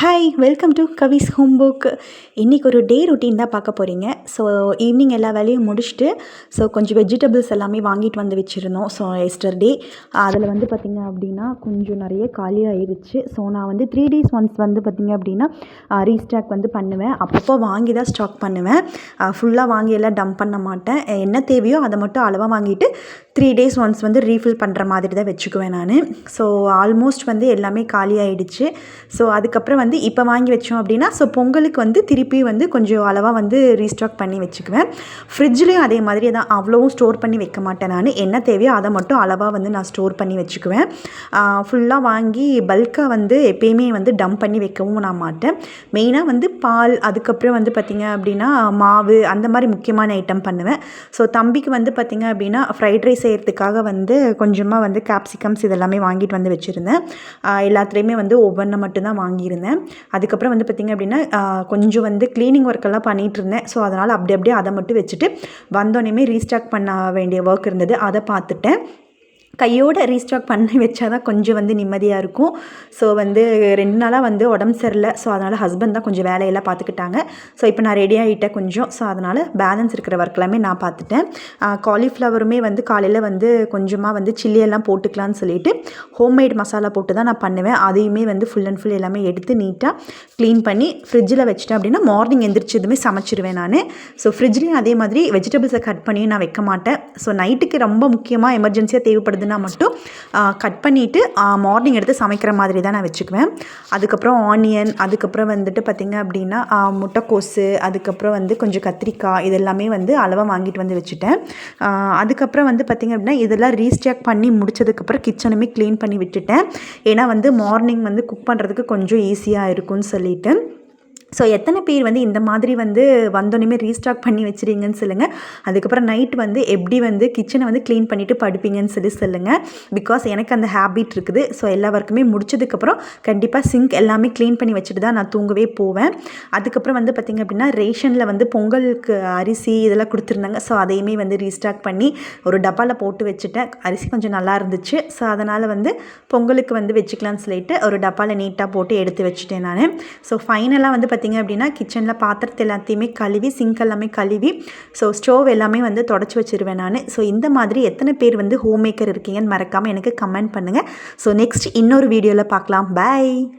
Hi welcome to Swiss home book. இன்றைக்கி ஒரு day routine தான் பார்க்க போகிறீங்க. ஸோ ஈவினிங் எல்லா வேலையும் முடிச்சுட்டு கொஞ்சம் வெஜிடபிள்ஸ் எல்லாமே வாங்கிட்டு வந்து வச்சுருந்தோம். ஸோ எஸ்டர்டே அதில் பார்த்திங்க அப்படின்னா கொஞ்சம் நிறைய காலி ஆயிடுச்சு. ஸோ நான் 3 days ஒன்ஸ் பார்த்திங்க அப்படின்னா ரீஸ்டாக் பண்ணுவேன். அப்பப்போ வாங்கி தான் ஸ்டாக் பண்ணுவேன். ஃபுல்லாக வாங்கி எல்லாம் டம்ப் பண்ண மாட்டேன். என்ன தேவையோ அதை மட்டும் அளவாக வாங்கிட்டு 3 days ஒன்ஸ் ரீஃபில் பண்ணுற மாதிரி தான் வச்சுக்குவேன் நான். ஸோ ஆல்மோஸ்ட் எல்லாமே காலி ஆகிடுச்சு. ஸோ அதுக்கப்புறம் இப்போ வாங்கி வச்சோம் அப்படின்னா பொங்கலுக்கு திருப்பி கொஞ்சம் அளவாக ரீஸ்டாக் பண்ணி வச்சுக்குவேன். ஃப்ரிட்ஜ்லேயும் அதே மாதிரி தான், அவ்வளோவும் ஸ்டோர் பண்ணி வைக்க மாட்டேன் நான். என்ன தேவையோ அதை மட்டும் அளவாக நான் ஸ்டோர் பண்ணி வச்சுக்குவேன். ஃபுல்லாக வாங்கி பல்காக எப்பயுமே டம்ப் பண்ணி வைக்கவும் நான் மாட்டேன். மெயினாக பால், அதுக்கப்புறம் பார்த்திங்க அப்படின்னா மாவு, அந்த மாதிரி முக்கியமான ஐட்டம் பண்ணுவேன். ஸோ தம்பிக்கு பார்த்திங்க அப்படின்னா ஃப்ரைட் ரைஸ் செய்கிறதுக்காக கொஞ்சமாக கேப்சிகம்ஸ் இதெல்லாமே வாங்கிட்டு வச்சுருந்தேன். எல்லாத்துலேயுமே ஒவ்வொன்றை மட்டும்தான் வாங்கியிருந்தேன். அதுக்கப்புறம் பார்த்திங்க அப்படின்னா கொஞ்சம் க்ளீனிங் ஒர்க்கெல்லாம் பண்ணிகிட்டு இருந்தேன். ஸோ அதனால் அப்படியே அதை மட்டும் வச்சுட்டு வந்தோடனே ரீஸ்டாக் பண்ண வேண்டிய ஒர்க் இருந்தது, அதை பார்த்துட்டேன். கையோடு ரீஸ்டாக் பண்ணி வச்சா தான் கொஞ்சம் நிம்மதியாக இருக்கும். ஸோ 2 நாளாக உடம்பு சரியில்லை. ஸோ அதனால் ஹஸ்பண்ட் தான் கொஞ்சம் வேலையெல்லாம் பார்த்துக்கிட்டாங்க. ஸோ இப்போ நான் ரெடி ஆகிட்டேன் கொஞ்சம். ஸோ அதனால் பேலன்ஸ் இருக்கிற ஒர்க் எல்லாமே நான் பார்த்துட்டேன். காலிஃப்ளவருமே காலையில் கொஞ்சமாக சில்லியெல்லாம் போட்டுக்கலான்னு சொல்லிட்டு ஹோம்மேட் மசாலா போட்டு தான் நான் பண்ணுவேன். அதையுமே ஃபுல் அண்ட் ஃபுல் எல்லாமே எடுத்து நீட்டாக க்ளீன் பண்ணி ஃப்ரிட்ஜில் வச்சுட்டேன் அப்படின்னா மார்னிங் எந்திரிச்சதுமே சமைச்சிருவேன் நான். ஸோ ஃப்ரிட்ஜ்லேயும் அதே மாதிரி வெஜிடபிள்ஸை கட் பண்ணி நான் வைக்க மாட்டேன். ஸோ நைட்டுக்கு ரொம்ப முக்கியமாக எமர்ஜென்சியாக தேவைப்படுது மட்டும் கட் பண்ணிவிட்டு மார்னிங் எடுத்து சமைக்கிற மாதிரி தான் நான் வச்சுக்குவேன். அதுக்கப்புறம் ஆனியன், அதுக்கப்புறம் பார்த்திங்க அப்படின்னா முட்டைக்கோஸு, அதுக்கப்புறம் கொஞ்சம் கத்திரிக்காய், இதெல்லாமே அளவாக வாங்கிட்டு வச்சுட்டேன். அதுக்கப்புறம் பார்த்திங்க அப்படின்னா இதெல்லாம் ரீஸ்டாக் பண்ணி முடிச்சதுக்கப்புறம் கிச்சனுமே க்ளீன் பண்ணி விட்டுட்டேன். ஏன்னா மார்னிங் குக் பண்ணுறதுக்கு கொஞ்சம் ஈஸியாக இருக்கும்னு சொல்லிட்டு. ஸோ எத்தனை பேர் இந்த மாதிரி வந்தோடனே ரீஸ்டாக் பண்ணி வச்சுருங்கன்னு சொல்லுங்கள். அதுக்கப்புறம் நைட் எப்படி கிச்சனை க்ளீன் பண்ணிவிட்டு படுப்பீங்கன்னு சொல்லுங்கள். பிகாஸ் எனக்கு அந்த ஹேபிட் இருக்குது. ஸோ எல்லா ஒர்க்குமே முடிச்சதுக்கப்புறம் கண்டிப்பாக சிங்க் எல்லாமே க்ளீன் பண்ணி வச்சுட்டு தான் நான் தூங்கவே போவேன். அதுக்கப்புறம் பார்த்திங்க அப்படின்னா ரேஷனில் பொங்கலுக்கு அரிசி இதெல்லாம் கொடுத்துருந்தாங்க. ஸோ அதையுமே ரீஸ்டாக் பண்ணி ஒரு டப்பாவில் போட்டு வச்சுட்டேன். அரிசி கொஞ்சம் நல்லா இருந்துச்சு. ஸோ அதனால் பொங்கலுக்கு வச்சுக்கலான்னு சொல்லிட்டு ஒரு டப்பாவில் நீட்டாக போட்டு எடுத்து வச்சுட்டேன் நான். ஸோ ஃபைனலாக பார்த்திங்க அப்படின்னா கிச்சனில் பாத்திரத்தை எல்லாத்தையுமே கழுவி, சிங்க் எல்லாமே கழுவி, ஸோ ஸ்டோவ் எல்லாமே தொடச்சி வச்சுருவேன் நான். ஸோ இந்த மாதிரி எத்தனை பேர் ஹோம் மேக்கர் இருக்கீங்கன்னு மறக்காமல் எனக்கு கமெண்ட் பண்ணுங்கள். ஸோ நெக்ஸ்ட் இன்னொரு வீடியோவில் பார்க்கலாம். பை.